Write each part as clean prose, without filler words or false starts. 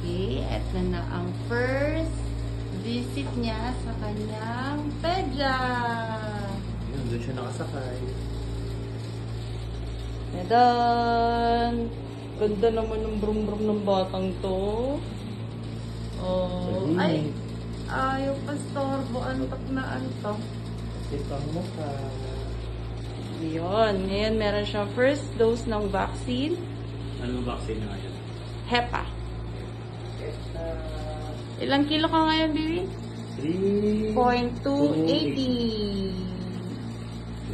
Okay, eto na ang first visit niya sa kanyang pedya. Yun, doon siya nakasakay. Medan! Ganda naman ng brum-brum ng batang to. Oh, ay! Ayaw pa storbo. Antok na antok. Kasi pang mukha. Yun. Ngayon, meron siyang first dose ng vaccine. Anong vaccine na ngayon? HEPA. Ilang kilo ka ngayon, baby? 3.280.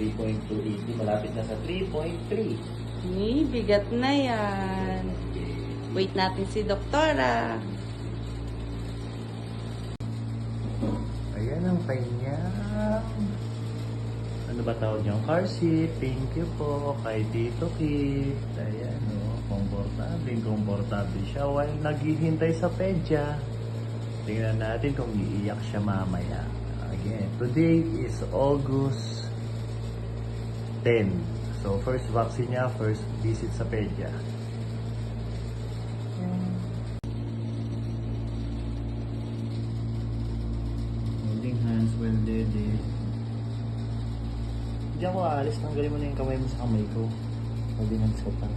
3.280. Malapit na sa 3.3. Bigat na yan. Wait natin si doktora. Ayan ang kanyang... Ano ba tawag niyang car seat? Thank you po kay Tito Kit. Ayan o, komportable siya while naghihintay sa pedya. Tingnan natin kung iiyak siya mamaya. Again, today is August 10. So, first vaccine niya, first visit sa pedya. Holding hands well ready. Hindi ako aalis. Tanggalin mo na yung kamay mo sa kamay ko. Holding hands ka pa.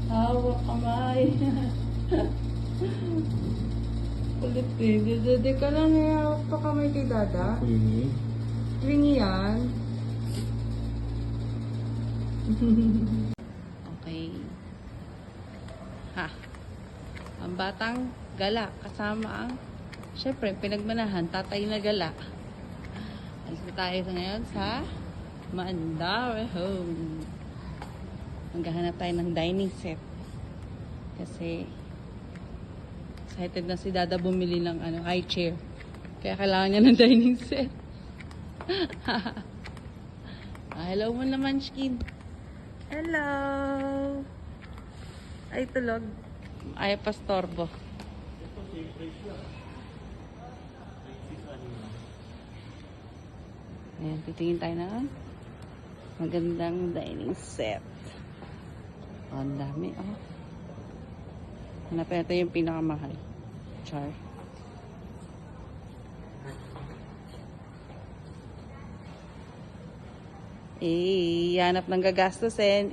Hawak kamay. Kulit eh. Dede ka lang hawak pa kamay kay Dada. Clingy. Clingy yan. Okay. Ha. Ang batang gala kasama ang syempre pinagmanahan tatay na gala. Alis na tayo ngayon sa Mandaue Home. Maghahanap tayo ng dining set. Kasi excited na si Dada bumili ng high chair. Kaya kailangan niya ng dining set. Hello mo naman, Shkin. Hello. Ay, tulog. Ay, pastorbo. Ayan, titingin tayo na magandang dining set. Oh, ang dami, oh. Hanapin natin yung pinakamahal. Char. Hanap ng gagastusin.